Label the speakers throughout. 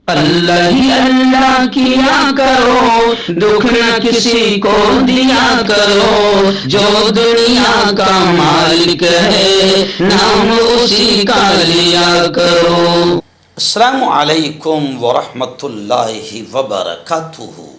Speaker 1: अल्लाह ही अल्लाह किया करो, दुख न किसी को दिया करो, जो दुनिया का मालिक है नाम उसी का लिया करो।
Speaker 2: अस्सलामु अलैकुम वरहमतुल्लाहि वबरकातुहू।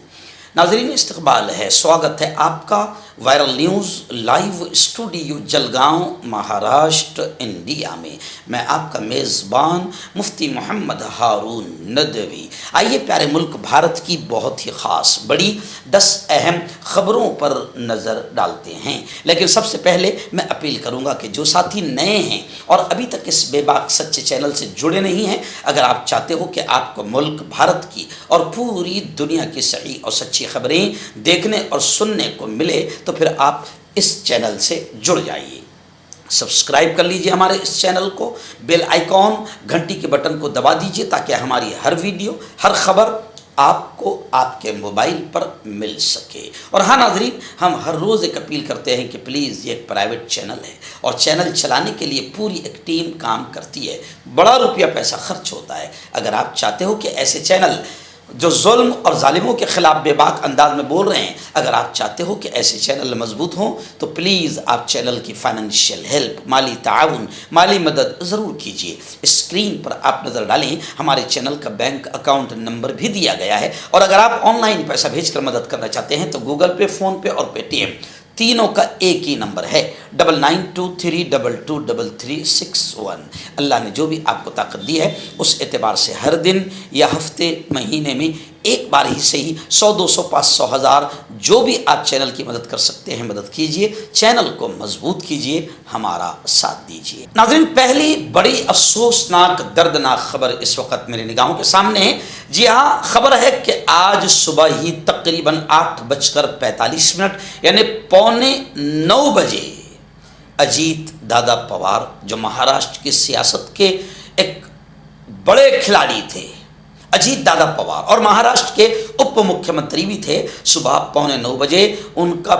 Speaker 2: नाज़रीन, इस्तक़बाल है, स्वागत है आपका viral news live studio Jalgaon Maharashtra India में। मैं आपका मेज़बान मुफ्ती मोहम्मद हारून नदवी। आइए प्यारे मुल्क भारत की बहुत ही ख़ास बड़ी 10 अहम ख़बरों पर नज़र डालते हैं। लेकिन सबसे पहले मैं अपील करूँगा कि जो साथी नए हैं और अभी तक इस बेबाक सच्चे चैनल से जुड़े नहीं हैं, अगर आप चाहते हो कि आपको मुल्क भारत की और पूरी दुनिया की सही और सच्ची खबरें देखने और सुनने को मिले, तो फिर आप इस चैनल से जुड़ जाइए। सब्सक्राइब कर लीजिए हमारे इस चैनल को, बेल आइकॉन घंटी के बटन को दबा दीजिए ताकि हमारी हर वीडियो हर खबर आपको आपके मोबाइल पर मिल सके। और हाँ नाज़रीन, हम हर रोज़ एक अपील करते हैं कि प्लीज़, ये एक प्राइवेट चैनल है और चैनल चलाने के लिए पूरी एक टीम काम करती है, बड़ा रुपया पैसा खर्च होता है। अगर आप चाहते हो कि ऐसे चैनल जो जुल्म और जालिमों के ख़िलाफ़ बेबाक अंदाज में बोल रहे हैं, अगर आप चाहते हो कि ऐसे चैनल मजबूत हों, तो प्लीज़ आप चैनल की फ़ाइनेंशियल हेल्प, माली ताउन, माली मदद ज़रूर कीजिए। स्क्रीन पर आप नज़र डालें, हमारे चैनल का बैंक अकाउंट नंबर भी दिया गया है। और अगर आप ऑनलाइन पैसा भेजकर मदद करना चाहते हैं तो गूगल पे, फ़ोन पे और पेटीएम तीनों का एक ही नंबर है 9923223361। अल्लाह ने जो भी आपको ताकत दी है, उस एतबार से हर दिन या हफ्ते महीने में एक बार ही सही 100, 200, 500, 1000 जो भी आप चैनल की मदद कर सकते हैं मदद कीजिए, चैनल को मजबूत कीजिए, हमारा साथ दीजिए। नाज़रीन, पहली बड़ी अफसोसनाक दर्दनाक खबर इस वक्त मेरे निगाहों के सामने है। जी हाँ, खबर है कि आज सुबह ही तकरीबन 8:45 यानी 8:45 बजे अजीत दादा पवार, जो महाराष्ट्र की सियासत के एक बड़े खिलाड़ी थे, अजीत दादा पवार, और महाराष्ट्र के उप मुख्यमंत्री भी थे, सुबह 8:45 बजे उनका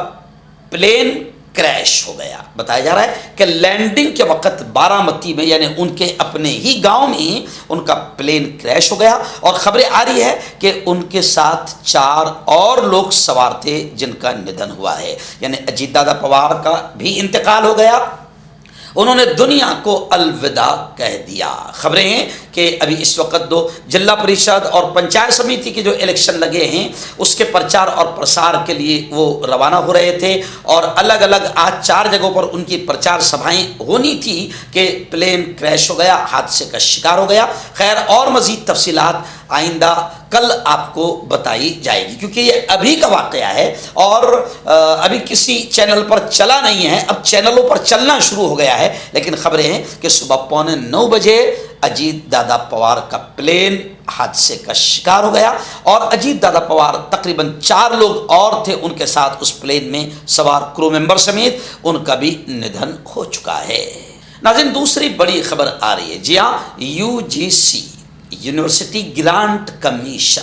Speaker 2: प्लेन क्रैश हो गया। बताया जा रहा है कि लैंडिंग के वक्त बारामती में, यानी उनके अपने ही गांव में, उनका प्लेन क्रैश हो गया। और खबरें आ रही है कि उनके साथ 4 और लोग सवार थे जिनका निधन हुआ है, यानी अजीत दादा पवार का भी इंतकाल हो गया, उन्होंने दुनिया को अलविदा कह दिया। खबरें हैं कि अभी इस वक्त 2 जिला परिषद और पंचायत समिति के जो इलेक्शन लगे हैं, उसके प्रचार और प्रसार के लिए वो रवाना हो रहे थे और अलग अलग आज 4 जगहों पर उनकी प्रचार सभाएं होनी थी कि प्लेन क्रैश हो गया, हादसे का शिकार हो गया। खैर, और मज़ीद तफसीलात आइंदा कल आपको बताई जाएगी, क्योंकि ये अभी का वाक़या है और अभी किसी चैनल पर चला नहीं है, अब चैनलों पर चलना शुरू हो गया है। लेकिन खबरें हैं कि सुबह 8:45 बजे अजीत दादा पवार का प्लेन हादसे का शिकार हो गया और अजीत दादा पवार तकरीबन 4 लोग और थे उनके साथ उस प्लेन में सवार, क्रू मेंबर समेत, उनका भी निधन हो चुका है। नाज़रीन, दूसरी बड़ी खबर आ रही है। जी हाँ, यूजीसी यूनिवर्सिटी ग्रांट कमीशन,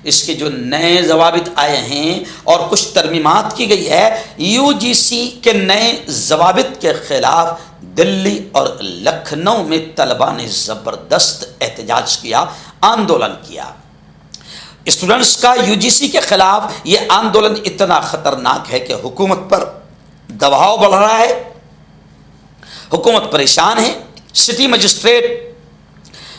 Speaker 2: इसके जो नए ज़वाबित आए हैं और कुछ तरमीमात की गई है। यूजीसी के नए ज़वाबित के ख़िलाफ़ दिल्ली और लखनऊ में तलबा ने ज़बरदस्त एहतजाज किया, आंदोलन किया। स्टूडेंट्स का यूजीसी के ख़िलाफ़ ये आंदोलन इतना ख़तरनाक है कि हुकूमत पर दबाव बढ़ रहा है, हुकूमत परेशान है। सिटी मजिस्ट्रेट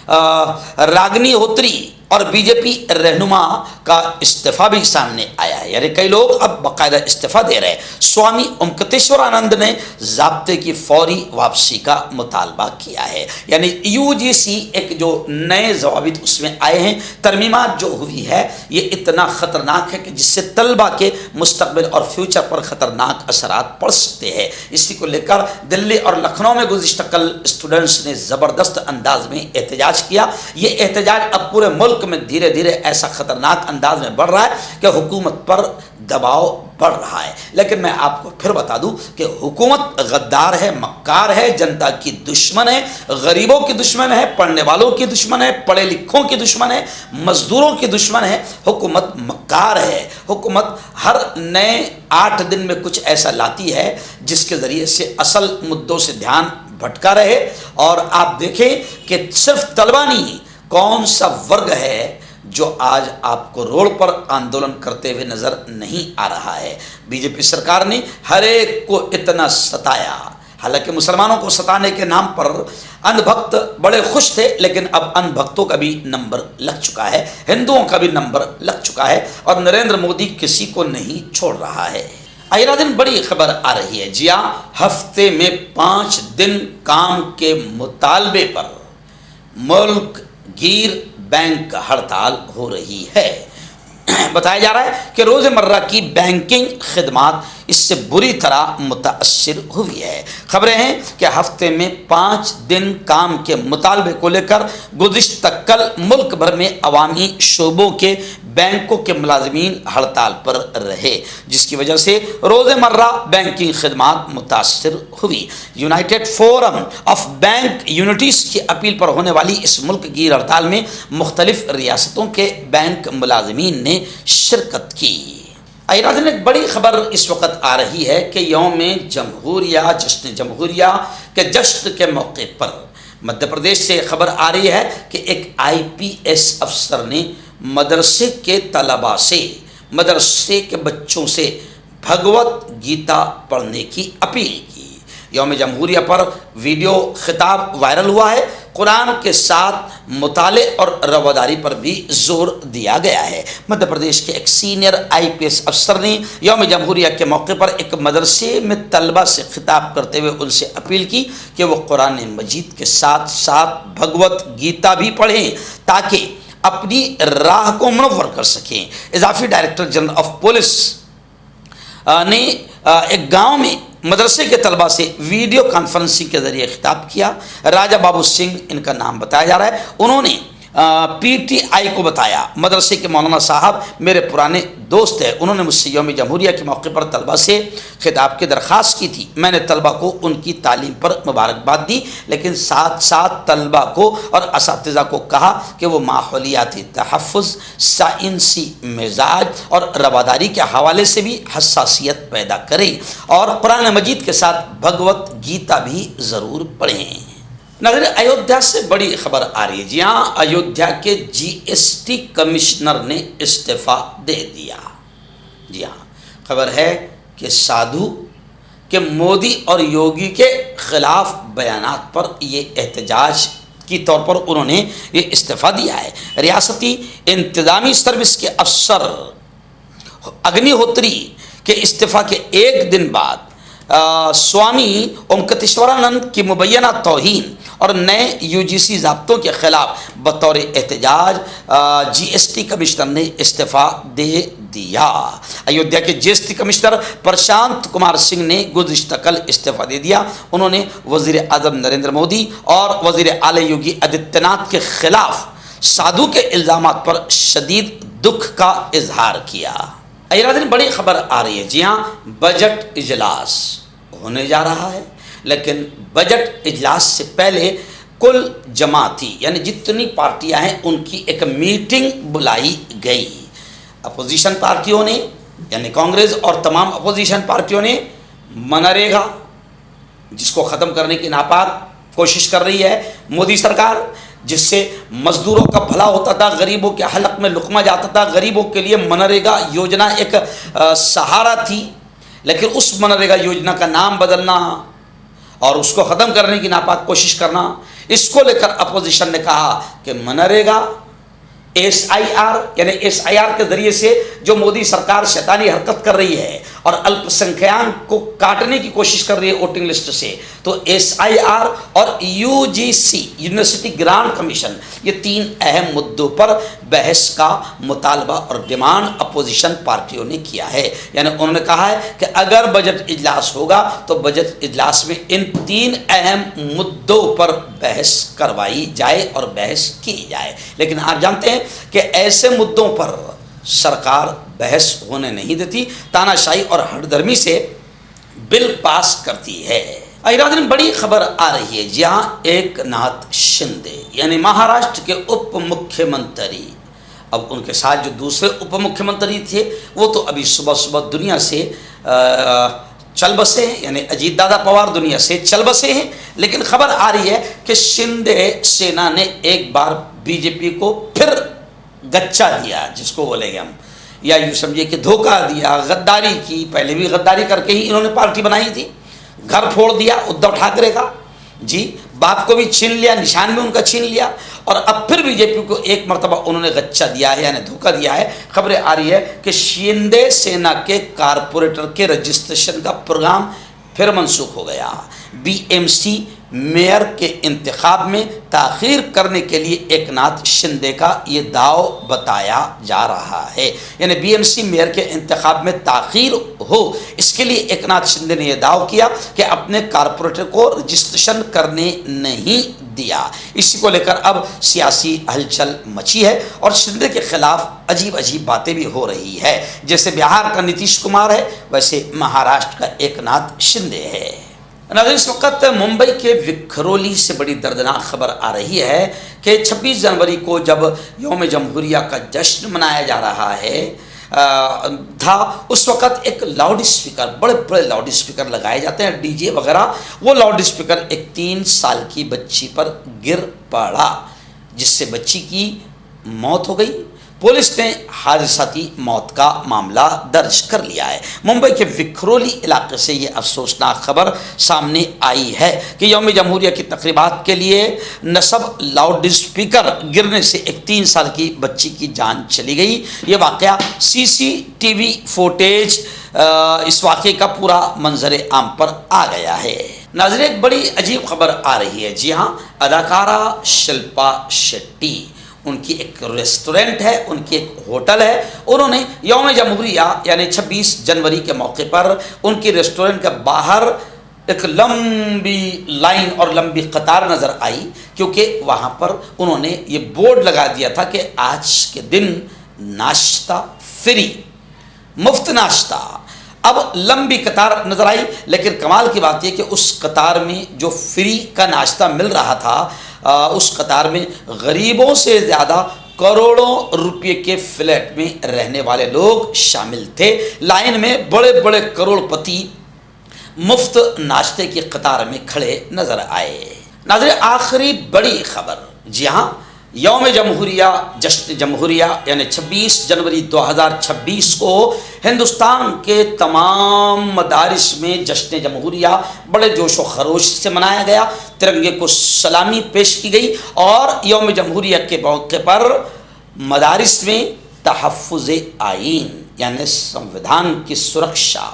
Speaker 2: रागनी होत्री और बीजेपी रहनुमा का इस्तीफ़ा भी सामने आया है, यानी कई लोग अब बाकायदा इस्तीफ़ा दे रहे हैं। स्वामी ओमकतेश्वरानंद ने ज़ाब्ते की फौरी वापसी का मुतालबा किया है। यानी यूजीसी एक जो नए ज़वाबित उसमें आए हैं, तरमीमात जो हुई है, ये इतना ख़तरनाक है कि जिससे तलबा के मुस्तक़बिल और फ्यूचर पर ख़तरनाक असरात पड़ सकते हैं। इसी को लेकर दिल्ली और लखनऊ में गुज़िश्ता कल स्टूडेंट्स ने ज़बरदस्त अंदाज में एहतजाज किया। ये एहतजाज अब पूरे मुल्क में धीरे धीरे ऐसा खतरनाक अंदाज में बढ़ रहा है कि हुकूमत पर दबाव बढ़ रहा है। लेकिन मैं आपको फिर बता दूं कि हुकूमत गद्दार है, मक्कार है, जनता की दुश्मन है, गरीबों की दुश्मन है, पढ़ने वालों की दुश्मन है, पढ़े लिखों की दुश्मन है, मजदूरों की दुश्मन है। हुकूमत मक्कार है। हुकूमत हर नए 8 दिन में कुछ ऐसा लाती है जिसके ज़रिए से असल मुद्दों से ध्यान भटका रहे। और आप देखें कि सिर्फ तलबा नहीं, कौन सा वर्ग है जो आज आपको रोड पर आंदोलन करते हुए नजर नहीं आ रहा है। बीजेपी सरकार ने हर एक को इतना सताया, हालांकि मुसलमानों को सताने के नाम पर अंधभक्त बड़े खुश थे, लेकिन अब अंधभक्तों का भी नंबर लग चुका है, हिंदुओं का भी नंबर लग चुका है और नरेंद्र मोदी किसी को नहीं छोड़ रहा है। आइरा दिन बड़ी खबर आ रही है। जी हाँ, हफ्ते में 5 दिन काम के मुतालबे पर मुल्क गिर बैंक हड़ताल हो रही है। बताया जा रहा है कि रोज़मर्रा की बैंकिंग खिदमात इससे बुरी तरह मुताअस्सिर हुई है। खबरें हैं कि हफ्ते में 5 दिन काम के मुतालबे को लेकर गुज़िश्ता कल मुल्क भर में अवामी शोबों के बैंकों के मुलाजमीन हड़ताल पर रहे, जिसकी वजह से रोज़मर्रा बैंकिंग खिदमात मुताअस्सिर हुई। United forum of bank unities की अपील पर होने वाली इस मुल्क गिर हड़ताल में मुख्तलिफ रियासतों के बैंक मुलाजमीन ने शिरकत की। आइरादन एक बड़ी खबर इस वक्त आ रही है कि यौम जमहूरिया जश्न जमहूरिया के जश्न के मौके पर मध्य प्रदेश से खबर आ रही है कि एक IPS अफसर ने मदरसे के तलबा से, मदरसे के बच्चों से भगवत गीता पढ़ने की अपील की। यौम जमहूरिया पर वीडियो खिताब वायरल हुआ है। कुरान के साथ मुताले और रवादारी पर भी जोर दिया गया है। मध्य प्रदेश के एक सीनियर IPS अफसर ने यौम जमहूरिया के मौके पर एक मदरसे में तलबा से खिताब करते हुए उनसे अपील की कि वो कुरान मजीद के साथ साथ भगवत गीता भी पढ़ें ताकि अपनी राह को मुनव्वर कर सकें। इजाफी डायरेक्टर जनरल ऑफ पुलिस ने एक गांव में मदरसे के तलबा से वीडियो कॉन्फ्रेंसिंग के जरिए खिताब किया। राजा बाबू सिंह इनका नाम बताया जा रहा है। उन्होंने PTI को बताया, मदरसे के मौलाना साहब मेरे पुराने दोस्त हैं, उन्होंने मुझसे यौम जमहूरिया के मौके पर तलबा से खिताब की दरख्वास्त की थी। मैंने तलबा को उनकी तालीम पर मुबारकबाद दी, लेकिन साथ साथ तलबा को और असातिज़ा को कहा कि वो माहौलियाती तहफ़्फ़ुज़, साइंसी मिजाज और रवादारी के हवाले से भी हसासियत पैदा करें और कुरान मजीद के साथ भगवत गीता भी ज़रूर पढ़ें। नगर अयोध्या से बड़ी खबर आ रही है। जी हाँ, अयोध्या के GST कमिश्नर ने इस्तीफ़ा दे दिया। जी हाँ, खबर है कि साधु के मोदी और योगी के खिलाफ बयानात पर ये एहतजाज की तौर पर उन्होंने ये इस्तीफ़ा दिया है। रियासती इंतज़ामी सर्विस के अफसर अग्निहोत्री के इस्तीफ़ा के एक दिन बाद स्वामी ओंकारेश्वरानंद की मुबैना तौहीन और नए UGC ज़ाब्तों के खिलाफ बतौर एहतजाज GST कमिश्नर ने इस्तीफ़ा दे दिया। अयोध्या के GST कमिश्नर प्रशांत कुमार सिंह ने गुज़िश्ता कल इस्तीफ़ा दे दिया। उन्होंने वज़ीर आज़म नरेंद्र मोदी और वज़ीर आला योगी आदित्यनाथ के खिलाफ साधु के इल्ज़ामात पर शदीद दुख का इजहार किया। दिन बड़ी खबर आ रही है। जी हाँ, बजट इजलास होने जा रहा है, लेकिन बजट इजलास से पहले कुल जमाती यानी जितनी पार्टियां हैं उनकी एक मीटिंग बुलाई गई। अपोजिशन पार्टियों ने यानी कांग्रेस और तमाम अपोजिशन पार्टियों ने मनरेगा जिसको ख़त्म करने की नापाक कोशिश कर रही है मोदी सरकार, जिससे मजदूरों का भला होता था, गरीबों के हलक में लुकमा जाता था, गरीबों के लिए मनरेगा योजना एक सहारा थी, लेकिन उस मनरेगा योजना का नाम बदलना और उसको ख़त्म करने की नापाक कोशिश करना, इसको लेकर अपोजिशन ने कहा कि मनरेगा SIR यानी SIR के ज़रिए से जो मोदी सरकार शैतानी हरकत कर रही है और अल्पसंख्यक को काटने की कोशिश कर रही है वोटिंग लिस्ट से, तो SIR और UGC यूनिवर्सिटी ग्रांट कमीशन, ये 3 अहम मुद्दों पर बहस का मुतालबा और डिमांड अपोजिशन पार्टियों ने किया है। यानी उन्होंने कहा है कि अगर बजट इजलास होगा तो बजट इजलास में इन 3 अहम मुद्दों पर बहस करवाई जाए और बहस की जाए। लेकिन आप जानते हैं कि ऐसे मुद्दों पर सरकार बहस होने नहीं देती, तानाशाही और हठधर्मी से बिल पास करती है। इरादन बड़ी खबर आ रही है। जहाँ एक नाथ शिंदे यानी महाराष्ट्र के उप मुख्यमंत्री, अब उनके साथ जो दूसरे उप मुख्यमंत्री थे वो तो अभी सुबह सुबह दुनिया से चल बसे हैं, यानी अजीत दादा पवार दुनिया से चल बसे हैं। लेकिन खबर आ रही है कि शिंदे सेना ने एक बार बीजेपी को फिर गच्चा दिया, जिसको बोलेंगे हम, या यूँ समझिए कि धोखा दिया, गद्दारी की। पहले भी गद्दारी करके ही इन्होंने पार्टी बनाई थी। घर फोड़ दिया उद्धव ठाकरे का, जी, बाप को भी छीन लिया, निशान भी उनका छीन लिया, और अब फिर बीजेपी को एक मरतबा उन्होंने गच्चा दिया है, यानी धोखा दिया है। खबरें आ रही है कि शिंदे सेना के कारपोरेटर के रजिस्ट्रेशन का प्रोग्राम फिर मनसूख हो गया। बीएमसी मेयर के इंतखाब में ताख़ीर करने के लिए एकनाथ शिंदे का ये दाव बताया जा रहा है, यानी बीएमसी मेयर के इंतखाब में ताख़ीर हो, इसके लिए एकनाथ शिंदे ने यह दाव किया कि अपने कारपोरेटर को रजिस्ट्रेशन करने नहीं दिया। इसी को लेकर अब सियासी हलचल मची है और शिंदे के खिलाफ अजीब अजीब बातें भी हो रही है। जैसे बिहार का नीतीश कुमार है, वैसे महाराष्ट्र का एकनाथ शिंदे है। नाज़रीन, इस वक्त मुंबई के विक्रोली से बड़ी दर्दनाक खबर आ रही है कि 26 जनवरी को जब यौम जमहूरिया का जश्न मनाया जा रहा है था, उस वक्त एक लाउड स्पीकर, बड़े बड़े लाउड स्पीकर लगाए जाते हैं, डीजे वगैरह, वो लाउड स्पीकर एक 3 साल की बच्ची पर गिर पड़ा, जिससे बच्ची की मौत हो गई। पुलिस ने हादसाती मौत का मामला दर्ज कर लिया है। मुंबई के विक्रोली इलाके से ये अफसोसनाक खबर सामने आई है कि यौम जमहूरिया की तकरीबात के लिए नसब लाउड स्पीकर गिरने से एक 3 साल की बच्ची की जान चली गई। ये वाक़या CCTV फुटेज इस वाक़े का पूरा मंजर आम पर आ गया है। नाज़रीन, एक बड़ी अजीब खबर आ रही है। जी हाँ, अदाकारा शिल्पा शेट्टी, उनकी एक रेस्टोरेंट है, उनकी एक होटल है, उन्होंने यौम जमहूरिया यानी 26 जनवरी के मौके पर उनकी रेस्टोरेंट के बाहर एक लंबी लाइन और लंबी कतार नज़र आई, क्योंकि वहाँ पर उन्होंने ये बोर्ड लगा दिया था कि आज के दिन नाश्ता फ्री, मुफ्त नाश्ता। अब लंबी कतार नज़र आई, लेकिन कमाल की बात यह कि उस कतार में जो फ्री का नाश्ता मिल रहा था, उस कतार में गरीबों से ज़्यादा करोड़ों रुपए के फ्लैट में रहने वाले लोग शामिल थे। लाइन में बड़े बड़े करोड़पति मुफ्त नाश्ते की कतार में खड़े नजर आए। नाज़रीन, आखिरी बड़ी खबर, जी हाँ, यौम जमहूरिया, जश्न जमहूरिया यानी 26 जनवरी 2026 को हिंदुस्तान के तमाम मदारिस में जश्न जमहूरिया बड़े जोश व खरोश से मनाया गया। तिरंगे को सलामी पेश की गई और यौम जमहूरिया के मौके पर मदारिस में तहफ़्फ़ुज़ आईन यानी संविधान की सुरक्षा,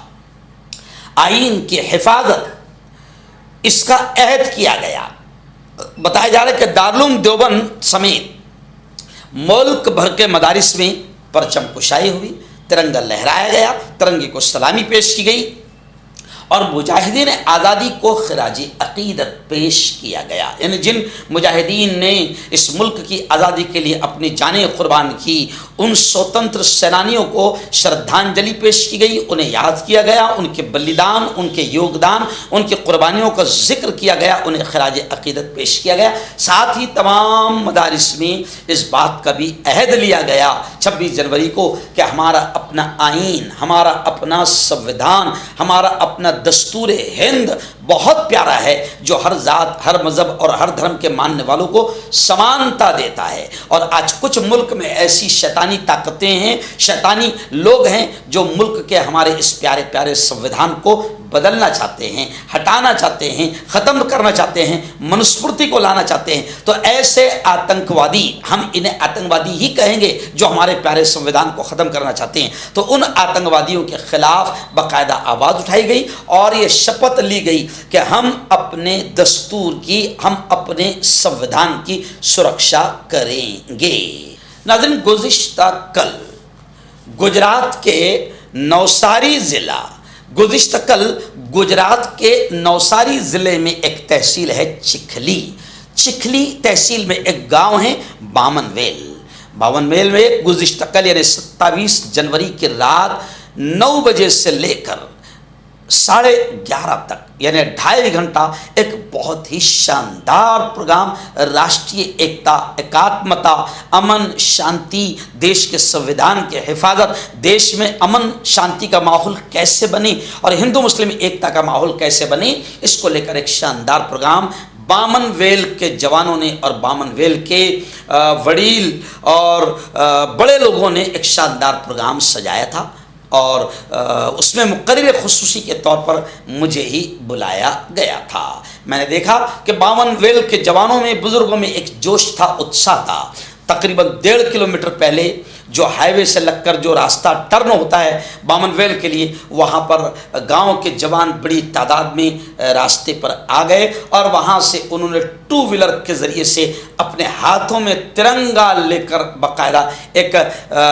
Speaker 2: आईन की हिफाजत, इसका अहद किया गया। बताया जा रहा है कि दारुल देवबंद समेत मुल्क भर के मदारिस में परचम कुशाई हुई, तिरंगा लहराया गया, तिरंगे को सलामी पेश की गई और मुजाहिदीन आज़ादी को खिराजी अक़ीदत पेश किया गया। यानी जिन मुजाहिदीन ने इस मुल्क की आज़ादी के लिए अपनी जानें कुर्बान की, उन स्वतंत्र सेनानियों को श्रद्धांजलि पेश की गई, उन्हें याद किया गया, उनके बलिदान, उनके योगदान, उनकी कुर्बानियों का जिक्र किया गया, उन्हें खिराज अक़ीदत पेश किया गया। साथ ही तमाम मदारिस में इस बात का भी अहद लिया गया 26 जनवरी को कि हमारा अपना आईन, हमारा अपना संविधान, हमारा अपना दस्तूर हिंद बहुत प्यारा है, जो हर जात, हर मज़हब और हर धर्म के मानने वालों को समानता देता है। और आज कुछ मुल्क में ऐसी शैतानी ताकतें हैं, शैतानी लोग हैं जो मुल्क के हमारे इस प्यारे प्यारे संविधान को बदलना चाहते हैं, हटाना चाहते हैं, ख़त्म करना चाहते हैं, मनुस्मृति को लाना चाहते हैं। तो ऐसे आतंकवादी, हम इन्हें आतंकवादी ही कहेंगे जो हमारे प्यारे संविधान को ख़त्म करना चाहते हैं। तो उन आतंकवादियों के खिलाफ बाकायदा आवाज़ उठाई गई और ये शपथ ली गई कि हम अपने दस्तूर की, हम अपने संविधान की सुरक्षा करेंगे। नाज़रीन, गुज़िश्ता कल गुजरात के नवसारी ज़िला, गुज़िश्ता कल गुजरात के नवसारी ज़िले में एक तहसील है चिखली। चिखली तहसील में एक गांव है बामनवेल। बामनवेल में गुज़िश्ता कल यानी 27 जनवरी की रात 9 बजे से लेकर 11:30 तक यानी 2.5 घंटा एक बहुत ही शानदार प्रोग्राम राष्ट्रीय एकता, एकात्मता, अमन, शांति, देश के संविधान की हिफाजत, देश में अमन शांति का माहौल कैसे बने और हिंदू मुस्लिम एकता का माहौल कैसे बने, इसको लेकर एक शानदार प्रोग्राम बामन वेल के जवानों ने और बामन वेल के वडील और बड़े लोगों ने एक शानदार प्रोग्राम सजाया था और उसमें मुकर्रिर खुसूसी के तौर पर मुझे ही बुलाया गया था। मैंने देखा कि बामन वेल के जवानों में, बुजुर्गों में एक जोश था, उत्साह था। तकरीबन 1.5 किलोमीटर पहले जो हाईवे से लगकर जो रास्ता टर्न होता है बामन वेल के लिए, वहाँ पर गांव के जवान बड़ी तादाद में रास्ते पर आ गए और वहाँ से उन्होंने 2 व्हीलर के ज़रिए से अपने हाथों में तिरंगा लेकर बाकायदा एक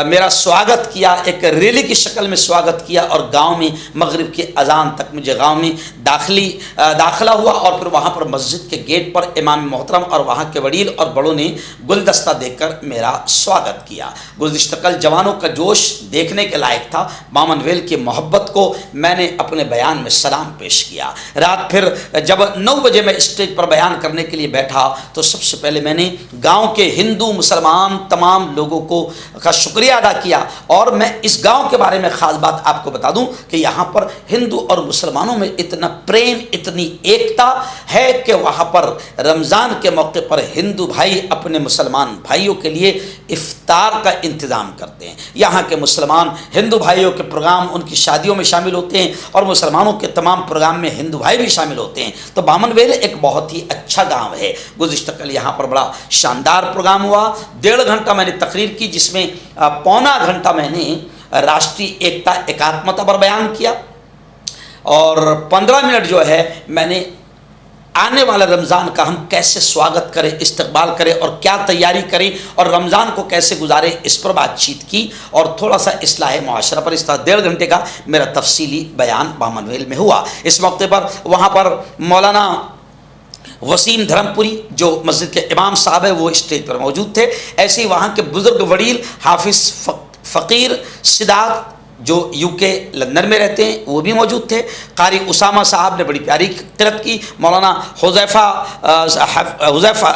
Speaker 2: मेरा स्वागत किया, एक रैली की शक्ल में स्वागत किया और गांव में मगरिब के अजान तक मुझे गांव में दाखिला हुआ और फिर वहाँ पर मस्जिद के गेट पर इमाम मोहतरम और वहाँ के वडील और बड़ों ने गुलदस्ता देकर मेरा स्वागत किया। गुज़िश्ता जवानों का जोश देखने के लायक था। बामन वेल की मोहब्बत को मैंने अपने बयान में सलाम पेश किया। रात फिर जब 9 बजे मैं स्टेज पर बयान करने के लिए बैठा तो सबसे पहले मैंने गांव के हिंदू मुसलमान तमाम लोगों को का शुक्रिया अदा किया और मैं इस गांव के बारे में ख़ास बात आपको बता दूं कि यहाँ पर हिंदू और मुसलमानों में इतना प्रेम, इतनी एकता है कि वहाँ पर रमज़ान के मौके पर हिंदू भाई अपने मुसलमान भाइयों के लिए इफ्तार का इंतज़ाम करते हैं। यहाँ के मुसलमान हिंदू भाइयों के प्रोग्राम उनकी शादियों में शामिल होते हैं और मुसलमानों के तमाम प्रोग्राम में हिंदू भाई भी शामिल होते हैं। तो बामन वेल एक बहुत ही अच्छा गांव है। गुज़िश्ता कल यहाँ पर बड़ा शानदार प्रोग्राम हुआ। 1.5 घंटा मैंने तकरीर की, जिसमें पौना घंटा मैंने राष्ट्रीय एकता एकात्मता पर बयान किया और 15 मिनट जो है मैंने आने वाला रमज़ान का हम कैसे स्वागत करें, इस्तकबाल करें और क्या तैयारी करें और रमज़ान को कैसे गुजारें, इस पर बातचीत की और थोड़ा सा इस्लाह मुआशरा पर। इस तरह 1.5 घंटे का मेरा तफसीली बयान बामन वेल में हुआ। इस मौके पर वहाँ पर मौलाना वसीम धर्मपुरी जो मस्जिद के इमाम साहब है वो स्टेज पर मौजूद थे। ऐसे ही वहाँ के बुज़ुर्ग वडील हाफिज़ फ़कीर सिद्दात जो यूके लंदन में रहते हैं वो भी मौजूद थे। कारी उसामा साहब ने बड़ी प्यारी किरात की। मौलाना हुज़ैफ़ा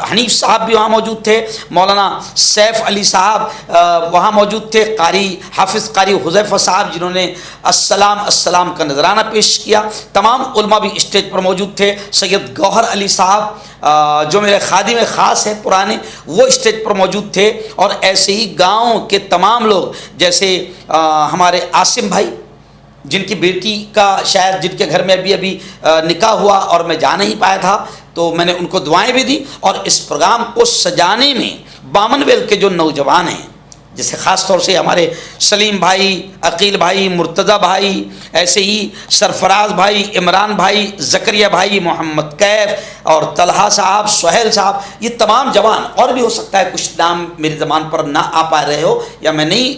Speaker 2: हनीफ साहब भी वहाँ मौजूद थे। मौलाना सैफ़ अली साहब वहाँ मौजूद थे। कारी हाफिज़ कारी हुज़ैफ़ा साहब जिन्होंने अस्सलाम अस्सलाम का नजराना पेश किया। तमाम उलमा भी स्टेज पर मौजूद थे। सैयद गौहर अली साहब जो मेरे खादिम ख़ास है पुराने, वो स्टेज पर मौजूद थे। और ऐसे ही गाँव के तमाम लोग, जैसे हमारे आसिम भाई जिनकी बेटी का शायद जिनके घर में अभी निकाह हुआ और मैं जा नहीं पाया था, तो मैंने उनको दुआएं भी दी। और इस प्रोग्राम को सजाने में बामन वेल के जो नौजवान हैं, जैसे ख़ास तौर से हमारे सलीम भाई, अकील भाई, मुर्तज़ा भाई, ऐसे ही सरफराज भाई, इमरान भाई, ज़करिया भाई, मोहम्मद कैफ और तलहा साहब, सुहेल साहब, ये तमाम जवान, और भी हो सकता है कुछ नाम मेरी ज़बान पर ना आ पा रहे हो या मैं नहीं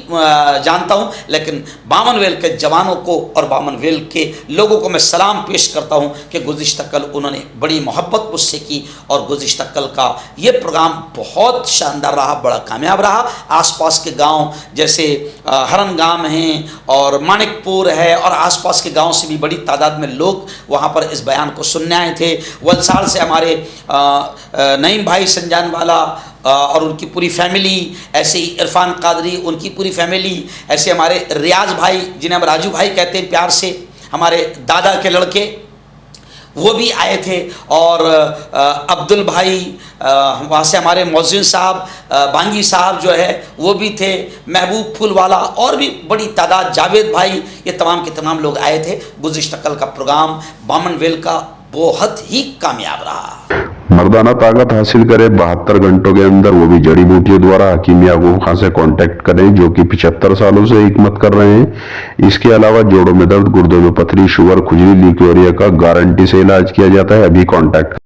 Speaker 2: जानता हूँ, लेकिन बामन वेल के जवानों को और बामन वेल के लोगों को मैं सलाम पेश करता हूँ कि गुज़िश्ता कल उन्होंने बड़ी मोहब्बत मुझसे की और गुज़िश्ता कल का ये प्रोग्राम बहुत शानदार रहा, बड़ा कामयाब रहा। आसपास के गांव जैसे हरन गांव हैं और मानिकपुर है और आसपास के गांव से भी बड़ी तादाद में लोग वहां पर इस बयान को सुनने आए थे। वलसाड़ से हमारे नईम भाई संजान वाला और उनकी पूरी फैमिली, ऐसे ही इरफान कादरी उनकी पूरी फैमिली, ऐसे हमारे रियाज भाई जिन्हें हम राजू भाई कहते हैं प्यार से, हमारे दादा के लड़के, वो भी आए थे। और अब्दुल भाई, वहाँ से हमारे मौज़िन साहब, बांगी साहब जो है वो भी थे, महबूब फूल वाला, और भी बड़ी तादाद, जावेद भाई, ये तमाम के तमाम लोग आए थे। गुज़िश्ता कल का प्रोग्राम बामन वेल का बहुत ही कामयाब रहा।
Speaker 3: मर्दाना ताकत हासिल करे 72 घंटों के अंदर, वो भी जड़ी बूटियों द्वारा। हकीम याकूब खान से कांटेक्ट करें जो कि 75 सालों से हिकमत कर रहे हैं। इसके अलावा जोड़ों में दर्द, गुर्दों में पथरी, शुगर, खुजली, लीकोरिया का गारंटी से इलाज किया जाता है। अभी कांटेक्ट